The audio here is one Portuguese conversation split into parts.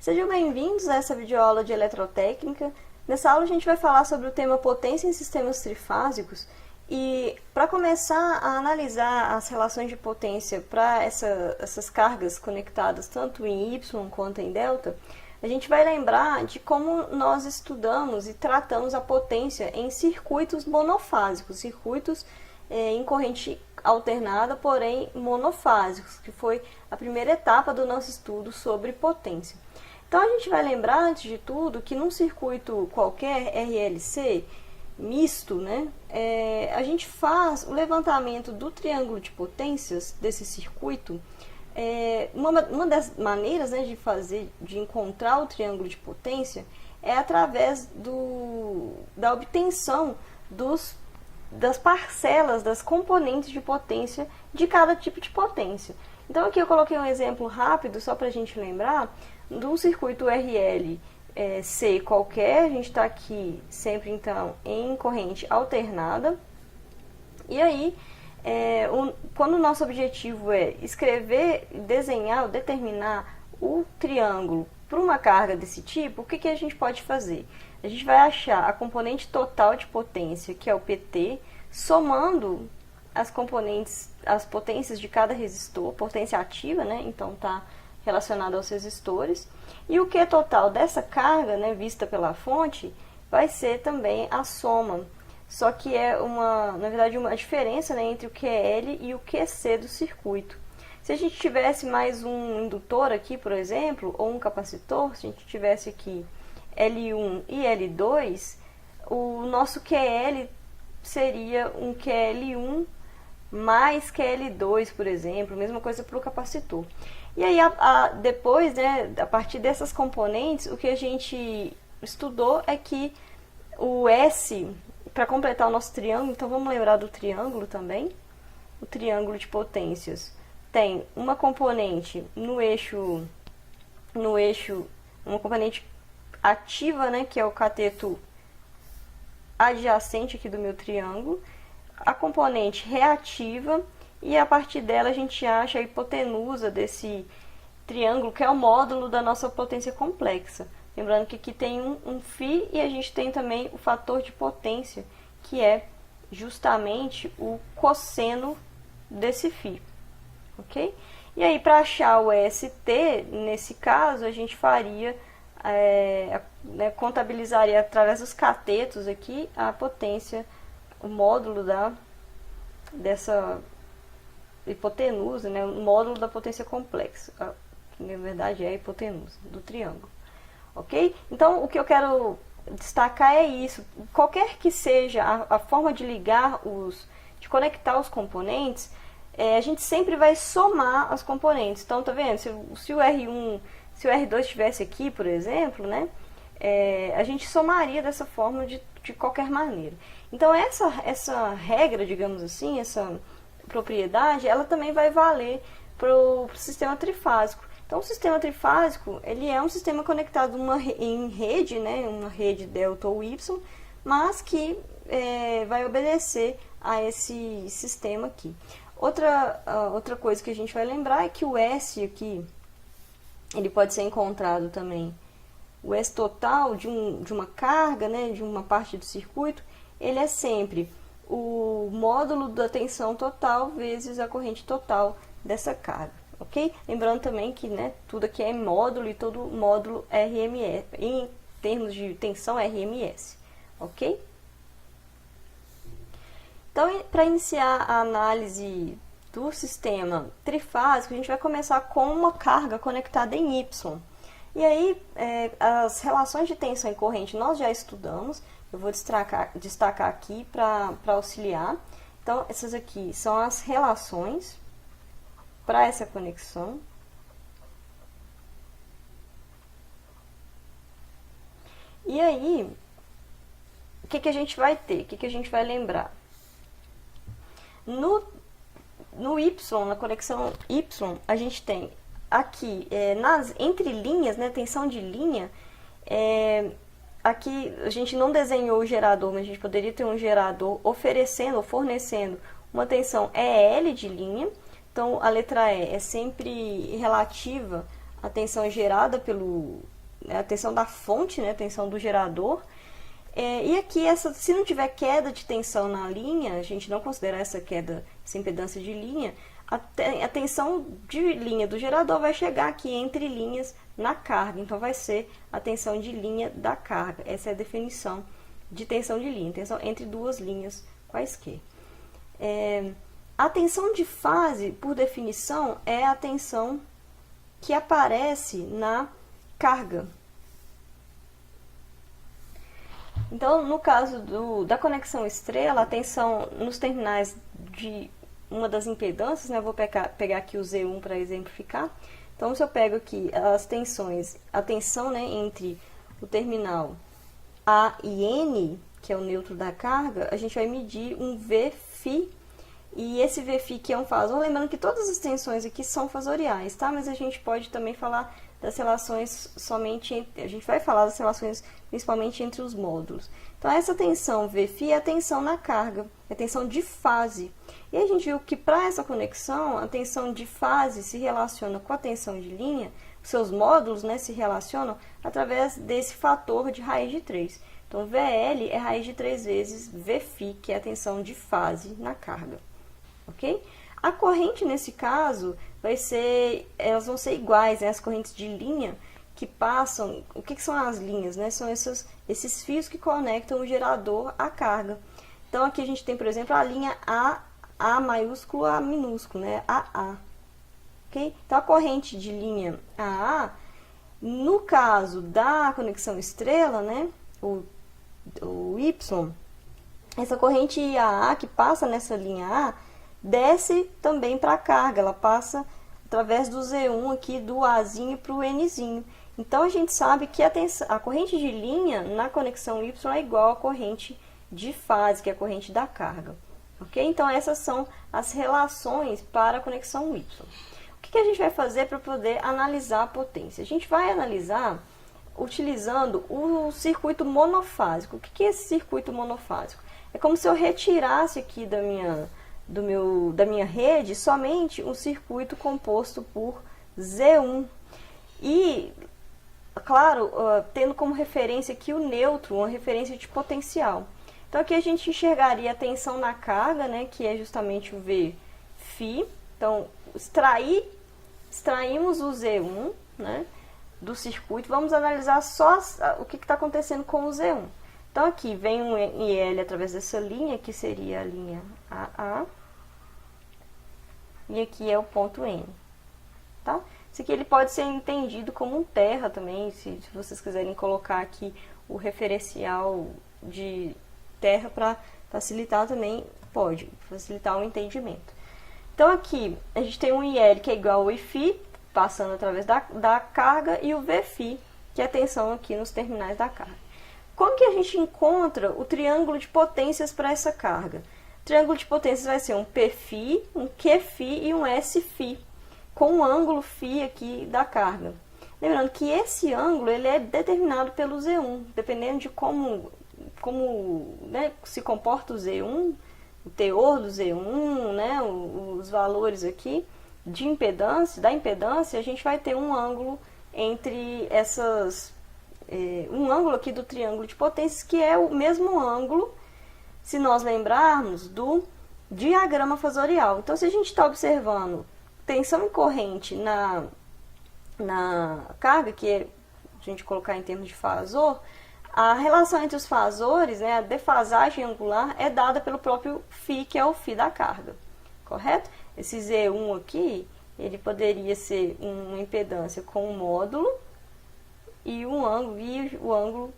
Sejam bem-vindos a essa videoaula de eletrotécnica. Nessa aula a gente vai falar sobre o tema potência em sistemas trifásicos e para começar a analisar as relações de potência para essas cargas conectadas tanto em Y quanto em delta, a gente vai lembrar de como nós estudamos e tratamos a potência em circuitos monofásicos, circuitos em corrente alternada, porém monofásicos, que foi a primeira etapa do nosso estudo sobre potência. Então a gente vai lembrar, antes de tudo, que num circuito qualquer, RLC, misto, né, a gente faz o levantamento do triângulo de potências desse circuito. Uma das maneiras, né, de encontrar o triângulo de potência é através da obtenção das parcelas, das componentes de potência de cada tipo de potência. Então aqui eu coloquei um exemplo rápido, só para a gente lembrar, do circuito RLC qualquer. A gente está aqui sempre então em corrente alternada. E aí, quando o nosso objetivo é escrever, desenhar ou determinar o triângulo para uma carga desse tipo, o que a gente pode fazer? A gente vai achar a componente total de potência, que é o PT, somando as potências de cada resistor, potência ativa, né? Então está relacionado aos resistores. E o Q total dessa carga, né, vista pela fonte, vai ser também a soma. Só que na verdade, uma diferença, né, entre o QL e o QC do circuito. Se a gente tivesse mais um indutor aqui, por exemplo, ou um capacitor, se a gente tivesse aqui L1 e L2, o nosso QL seria um QL1 mais QL2, por exemplo, mesma coisa para o capacitor. E aí, depois, né, a partir dessas componentes, o que a gente estudou é que o S, para completar o nosso triângulo, então vamos lembrar do triângulo também, o triângulo de potências tem uma componente uma componente ativa, né, que é o cateto adjacente aqui do meu triângulo, a componente reativa, e a partir dela a gente acha a hipotenusa desse triângulo, que é o módulo da nossa potência complexa. Lembrando que aqui tem um φ e a gente tem também o fator de potência, que é justamente o cosseno desse φ. Ok? E aí, para achar o ST, nesse caso, a gente faria, contabilizaria através dos catetos aqui a potência, o módulo dessa hipotenusa, né, o módulo da potência complexa, que na verdade é a hipotenusa do triângulo. Ok? Então, o que eu quero destacar é isso. Qualquer que seja a forma de de conectar os componentes, a gente sempre vai somar as componentes. Então, tá vendo? Se o R1, se o R2 estivesse aqui, por exemplo, né, a gente somaria dessa forma de qualquer maneira. Então, essa regra, digamos assim, essa propriedade, ela também vai valer para o sistema trifásico. Então, o sistema trifásico, ele é um sistema conectado em rede, né, uma rede delta ou Y, mas que vai obedecer a esse sistema aqui. Outra coisa que a gente vai lembrar é que o S aqui, ele pode ser encontrado também, o S total de uma carga, né, de uma parte do circuito, ele é sempre o módulo da tensão total vezes a corrente total dessa carga, ok? Lembrando também que, né, tudo aqui é módulo e todo módulo RMS, em termos de tensão RMS, ok? Então, para iniciar a análise do sistema trifásico, a gente vai começar com uma carga conectada em Y. E aí, as relações de tensão e corrente nós já estudamos, eu vou destacar aqui para auxiliar. Então, essas aqui são as relações para essa conexão. E aí, o que a gente vai ter? O que a gente vai lembrar? No Y, na conexão Y, a gente tem aqui, entre linhas, né, tensão de linha, aqui a gente não desenhou o gerador, mas a gente poderia ter um gerador oferecendo ou fornecendo uma tensão EL de linha. Então, a letra E é sempre relativa a tensão gerada a tensão da fonte, né, a tensão do gerador. E aqui, se não tiver queda de tensão na linha, a gente não considera essa impedância de linha, a tensão de linha do gerador vai chegar aqui entre linhas na carga. Então, vai ser a tensão de linha da carga. Essa é a definição de tensão de linha, tensão entre duas linhas quaisquer. A tensão de fase, por definição, é a tensão que aparece na carga. Então, no caso da conexão estrela, a tensão nos terminais de uma das impedâncias, né, eu vou pegar aqui o Z1 para exemplificar. Então, se eu pego aqui as tensões, a tensão, né, entre o terminal A e N, que é o neutro da carga, a gente vai medir um Vφ, e esse Vφ que é um fasor, lembrando que todas as tensões aqui são fasoriais, tá? Mas a gente pode também falar das relações a gente vai falar das relações principalmente entre os módulos. Então, essa tensão Vφ é a tensão na carga, é a tensão de fase. E a gente viu que para essa conexão, a tensão de fase se relaciona com a tensão de linha, seus módulos, né, se relacionam através desse fator de raiz de 3. Então, VL é raiz de 3 vezes Vφ, que é a tensão de fase na carga. Ok? A corrente, nesse caso, elas vão ser iguais, né? As correntes de linha que passam. O que são as linhas, né? São esses fios que conectam o gerador à carga. Então, aqui a gente tem, por exemplo, a linha A maiúsculo, A minúsculo, né? AA. Ok? Então, a corrente de linha AA, no caso da conexão estrela, né? O Y, essa corrente AA que passa nessa linha A, desce também para a carga, ela passa através do Z1 aqui, do Azinho para o Nzinho. Então, a gente sabe que a corrente de linha na conexão Y é igual à corrente de fase, que é a corrente da carga. Ok? Então, essas são as relações para a conexão Y. O que a gente vai fazer para poder analisar a potência? A gente vai analisar utilizando o circuito monofásico. O que é esse circuito monofásico? É como se eu retirasse aqui da minha rede somente um circuito composto por Z1. E, claro, tendo como referência aqui o neutro, uma referência de potencial. Então, aqui a gente enxergaria a tensão na carga, né, que é justamente o Vφ. Então, extraímos o Z1, né, do circuito. Vamos analisar só o que está acontecendo com o Z1. Então, aqui vem um IL através dessa linha, que seria a linha AA. E aqui é o ponto N. Tá? Isso aqui ele pode ser entendido como um terra também, se vocês quiserem colocar aqui o referencial de terra para facilitar também, pode facilitar o entendimento. Então, aqui a gente tem um IL que é igual ao Iφ, passando através da carga, e o Vφ, que é a tensão aqui nos terminais da carga. Como que a gente encontra o triângulo de potências para essa carga? O triângulo de potências vai ser um Pφ, um Qφ e um Sφ, com um ângulo φ aqui da carga. Lembrando que esse ângulo ele é determinado pelo Z1, dependendo de como né, se comporta o Z1, o teor do Z1, né, os valores aqui da impedância, a gente vai ter um ângulo entre um ângulo aqui do triângulo de potências, que é o mesmo ângulo, se nós lembrarmos, do diagrama fasorial. Então, se a gente está observando tensão e corrente na carga, que é a gente colocar em termos de fasor, a relação entre os fasores, né, a defasagem angular, é dada pelo próprio φ, que é o φ da carga, correto? Esse Z1 aqui, ele poderia ser uma impedância com um módulo e o ângulo,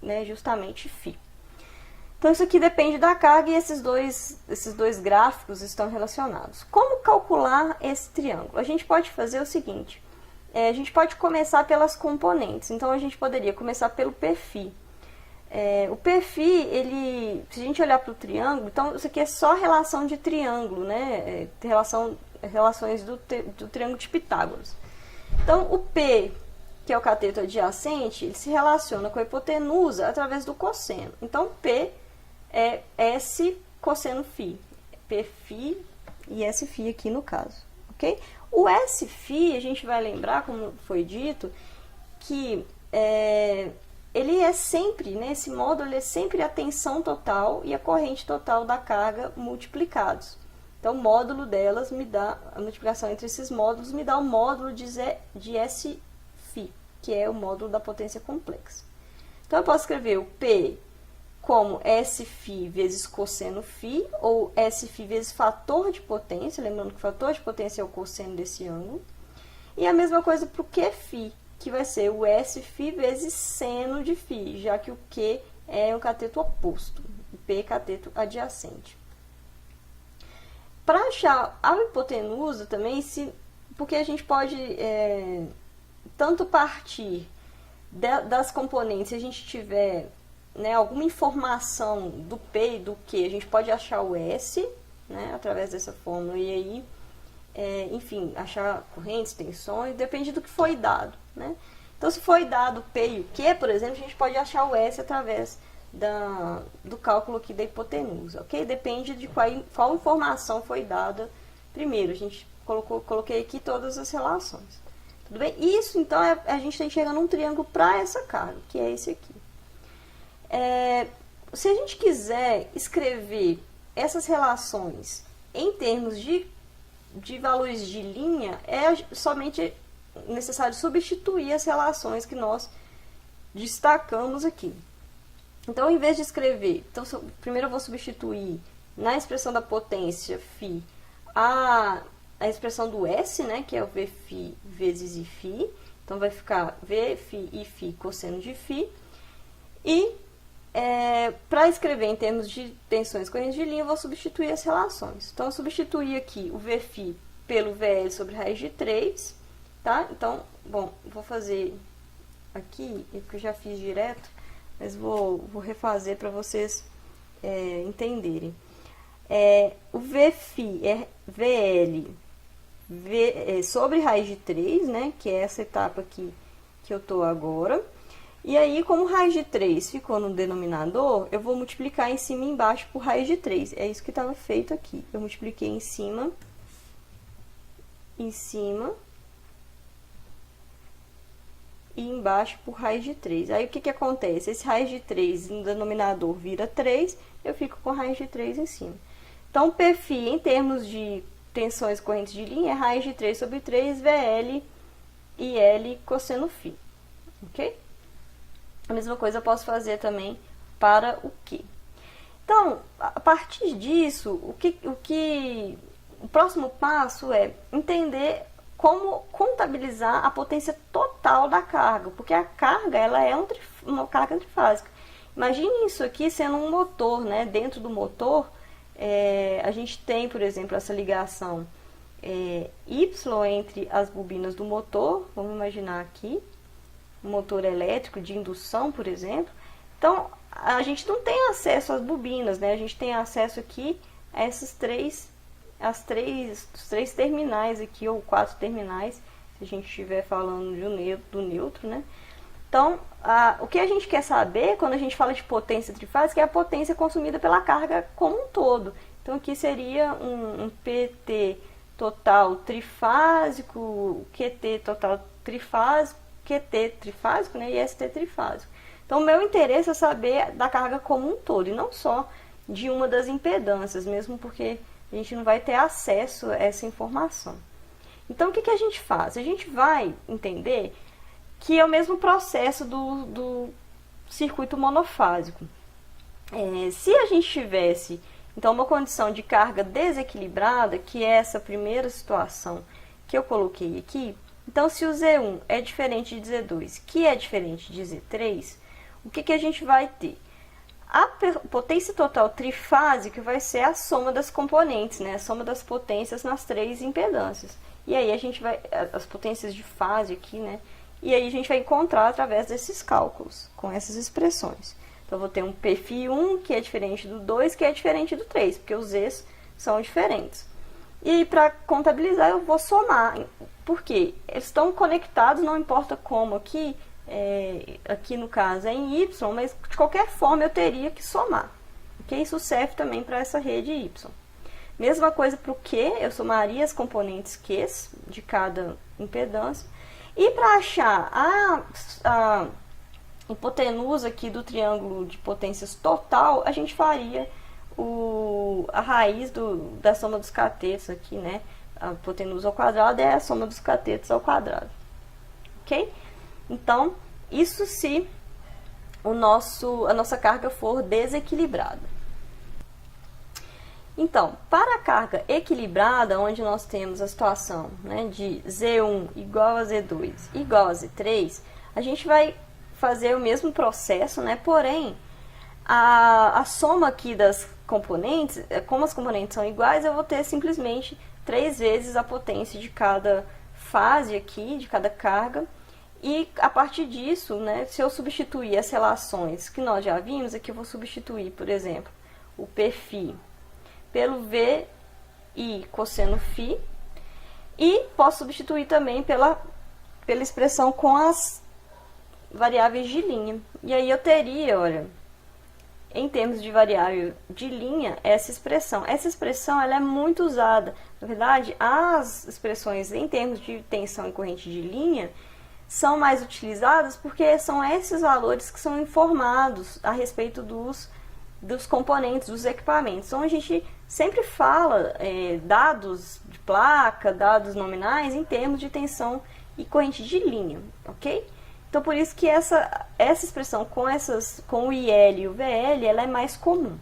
né, justamente φ. Então, isso aqui depende da carga e esses dois gráficos estão relacionados. Como calcular esse triângulo? A gente pode fazer o seguinte, a gente pode começar pelas componentes. Então, a gente poderia começar pelo Pφ. O Pφ, se a gente olhar para o triângulo, então isso aqui é só relação de triângulo, né? Relações do triângulo de Pitágoras. Então, o P, que é o cateto adjacente, ele se relaciona com a hipotenusa através do cosseno. Então, P é S cosseno φ. Pφ e Sφ aqui no caso, ok? O SΦ, a gente vai lembrar, como foi dito, que ele é sempre, né, esse módulo ele é sempre a tensão total e a corrente total da carga multiplicados. Então, o módulo delas me dá, a multiplicação entre esses módulos me dá o módulo de SΦ, que é o módulo da potência complexa. Então, eu posso escrever o P como SΦ vezes cosseno φ, ou SΦ vezes fator de potência, lembrando que o fator de potência é o cosseno desse ângulo. E a mesma coisa para o Qφ, que vai ser o Sφ vezes seno de φ, já que o Q é um cateto oposto, o P é cateto adjacente. Para achar a hipotenusa também, porque a gente pode tanto partir das componentes, se a gente tiver, né, alguma informação do P e do Q, a gente pode achar o S, né, através dessa fórmula, e aí, enfim, achar correntes, tensões, depende do que foi dado, né? Então, se foi dado o P e o Q, por exemplo, a gente pode achar o S através do cálculo aqui da hipotenusa, ok? Depende de qual informação foi dada primeiro. A gente coloquei aqui todas as relações. Tudo bem? Isso, então, a gente está enxergando um triângulo para essa carga, que é esse aqui. Se a gente quiser escrever essas relações em termos de valores de linha, é somente necessário substituir as relações que nós destacamos aqui. Então, em vez de escrever, primeiro eu vou substituir na expressão da potência φ a expressão do S, né, que é o Vφ vezes If. Então, vai ficar Vφ If cosseno de φ. E para escrever em termos de tensões correntes de linha, eu vou substituir as relações. Então, eu substituí aqui o Vφ pelo VL sobre raiz de 3, tá? Então, bom, vou fazer aqui, porque eu já fiz direto, mas vou refazer para vocês entenderem. O Vφ é VL sobre raiz de 3, né? Que é essa etapa aqui que eu estou agora. E aí, como raiz de 3 ficou no denominador, eu vou multiplicar em cima e embaixo por raiz de 3. É isso que estava feito aqui. Eu multipliquei em cima, e embaixo por raiz de 3. Aí, o que acontece? Esse raiz de 3 no denominador vira 3, eu fico com raiz de 3 em cima. Então, Pφ, em termos de tensões correntes de linha, é raiz de 3 sobre 3, VL e L cosseno φ. Ok? A mesma coisa eu posso fazer também para o Q. Então, a partir disso, o próximo passo é entender como contabilizar a potência total da carga, porque a carga ela é uma carga trifásica. Imagine isso aqui sendo um motor, né? Dentro do motor, a gente tem, por exemplo, essa ligação Y entre as bobinas do motor, vamos imaginar aqui, um motor elétrico de indução, por exemplo. Então, a gente não tem acesso às bobinas, né? A gente tem acesso aqui a os três terminais aqui, ou 4 terminais, se a gente estiver falando do neutro, né? Então, o que a gente quer saber, quando a gente fala de potência trifásica, é a potência consumida pela carga como um todo. Então, aqui seria um PT total trifásico, QT total trifásico, QT trifásico, né, e ST trifásico. Então, o meu interesse é saber da carga como um todo, e não só de uma das impedâncias, mesmo porque a gente não vai ter acesso a essa informação. Então, o que a gente faz? A gente vai entender que é o mesmo processo do circuito monofásico. Se a gente tivesse, então, uma condição de carga desequilibrada, que é essa primeira situação que eu coloquei aqui, então, se o Z1 é diferente de Z2, que é diferente de Z3, o que a gente vai ter? A potência total trifásica vai ser a soma das componentes, né? A soma das potências nas 3 impedâncias. E aí a gente vai, as potências de fase aqui, né? E aí a gente vai encontrar através desses cálculos, com essas expressões. Então, eu vou ter um Pφ1, que é diferente do 2, que é diferente do 3, porque os Z's são diferentes. E para contabilizar, eu vou somar, porque eles estão conectados, não importa como aqui, aqui no caso é em Y, mas de qualquer forma eu teria que somar. Okay? Isso serve também para essa rede Y. Mesma coisa para o Q, eu somaria as componentes Q de cada impedância. E para achar a hipotenusa aqui do triângulo de potências total, a gente faria a raiz da soma dos catetos aqui, né? A hipotenusa ao quadrado é a soma dos catetos ao quadrado. Ok? Então, isso se a nossa carga for desequilibrada. Então, para a carga equilibrada, onde nós temos a situação, né, de Z1 igual a Z2 igual a Z3, a gente vai fazer o mesmo processo, né, porém, a soma aqui das componentes, como as componentes são iguais, eu vou ter simplesmente 3 vezes a potência de cada fase aqui, de cada carga. E a partir disso, né, se eu substituir as relações que nós já vimos, aqui eu vou substituir, por exemplo, o Pφ pelo VI cosseno φ, e posso substituir também pela expressão com as variáveis de linha. E aí eu teria, olha, em termos de variável de linha, essa expressão. Essa expressão ela é muito usada. Na verdade, as expressões em termos de tensão e corrente de linha são mais utilizadas porque são esses valores que são informados a respeito dos componentes, dos equipamentos. Então, a gente sempre fala dados de placa, dados nominais, em termos de tensão e corrente de linha, ok? Então, por isso que essa expressão com o IL e o VL, ela é mais comum.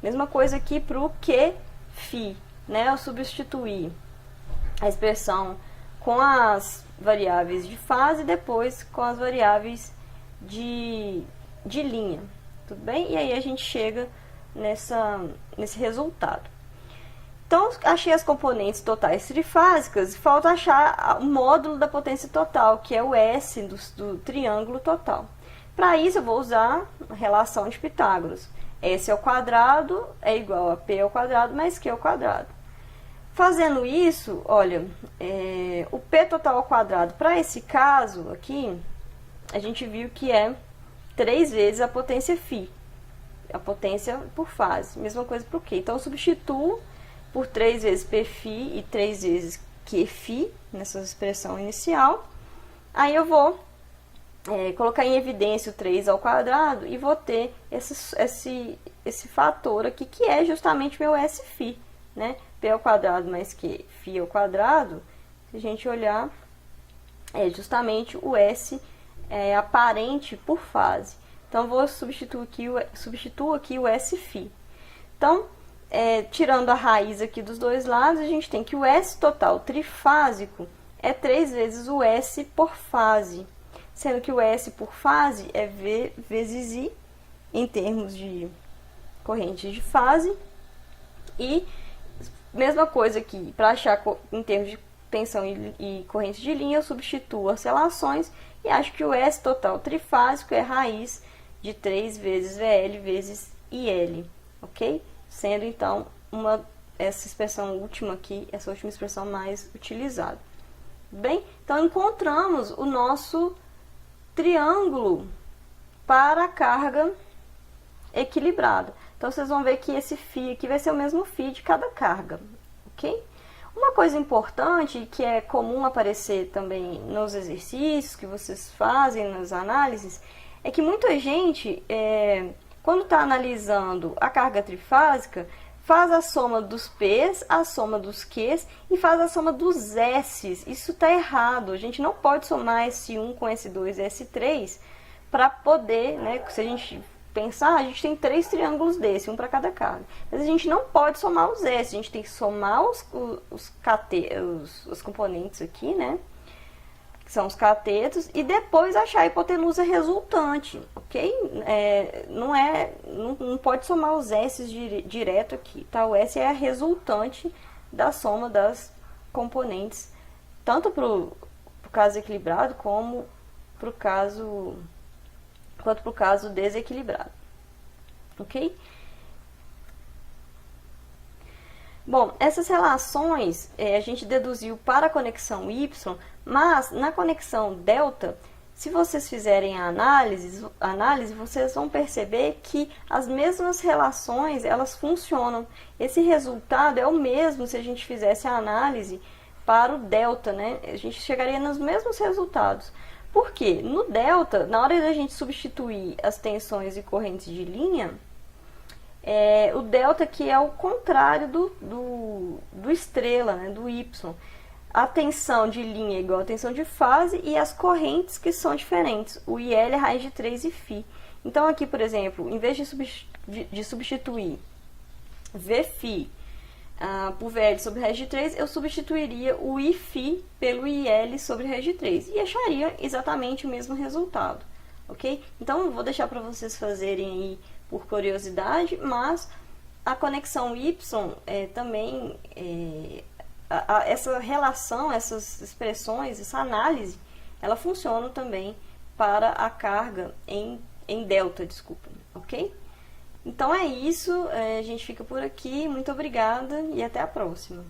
Mesma coisa aqui para o Qφ, né? Eu substituir a expressão com as variáveis de fase e depois com as variáveis de linha, tudo bem? E aí a gente chega nesse resultado. Então, achei as componentes totais trifásicas, falta achar o módulo da potência total, que é o S do triângulo total. Para isso, eu vou usar a relação de Pitágoras. S ao quadrado é igual a P ao quadrado mais Q ao quadrado. Fazendo isso, olha, o P total ao quadrado, para esse caso aqui, a gente viu que é 3 vezes a potência φ, a potência por fase. Mesma coisa para o Q. Então, eu substituo por 3 vezes Pφ e 3 vezes Qφ, nessa expressão inicial. Aí eu vou colocar em evidência o 3 ao quadrado e vou ter esse fator aqui, que é justamente meu Sφ, né? P ao quadrado mais Qφ ao quadrado, se a gente olhar, é justamente o S aparente por fase. Então, vou substituir aqui o Sφ. Então, tirando a raiz aqui dos dois lados, a gente tem que o S total trifásico é 3 vezes o S por fase, sendo que o S por fase é V vezes I, em termos de corrente de fase. E mesma coisa aqui, para achar em termos de tensão e corrente de linha, eu substituo as relações e acho que o S total trifásico é raiz de 3 vezes VL vezes IL, ok? Sendo, então, essa expressão última aqui, essa última expressão mais utilizada. Bem, então, encontramos o nosso triângulo para a carga equilibrada. Então, vocês vão ver que esse φ aqui vai ser o mesmo φ de cada carga, ok? Uma coisa importante, que é comum aparecer também nos exercícios que vocês fazem, nas análises, é que muita gente, quando está analisando a carga trifásica, faz a soma dos P's, a soma dos Q's e faz a soma dos S's. Isso está errado. A gente não pode somar S1 com S2 e S3 para poder, né, se a gente pensar, a gente tem 3 triângulos desse, um para cada carga. Mas a gente não pode somar os S, a gente tem que somar os componentes aqui, né? Que são os catetos, e depois achar a hipotenusa resultante, ok? Não pode somar os S direto aqui, tá? O S é a resultante da soma das componentes, tanto para o caso equilibrado como quanto para o caso desequilibrado, ok? Bom, essas relações a gente deduziu para a conexão Y, mas na conexão delta, se vocês fizerem a análise, vocês vão perceber que as mesmas relações, elas funcionam. Esse resultado é o mesmo se a gente fizesse a análise para o delta, né? A gente chegaria nos mesmos resultados. Por quê? No delta, na hora da gente substituir as tensões e correntes de linha, o delta que é o contrário do estrela, né? Do Y. A tensão de linha é igual a tensão de fase e as correntes que são diferentes. O IL é raiz de 3 e φ. Então aqui, por exemplo, em vez de substituir Vφ por VL sobre raiz de 3, eu substituiria o Iφ pelo IL sobre raiz de 3 e acharia exatamente o mesmo resultado, ok? Então, vou deixar para vocês fazerem aí por curiosidade, mas a conexão Y também, essa relação, essas expressões, essa análise, ela funciona também para a carga em delta, desculpa, ok? Então é isso, a gente fica por aqui, muito obrigada e até a próxima.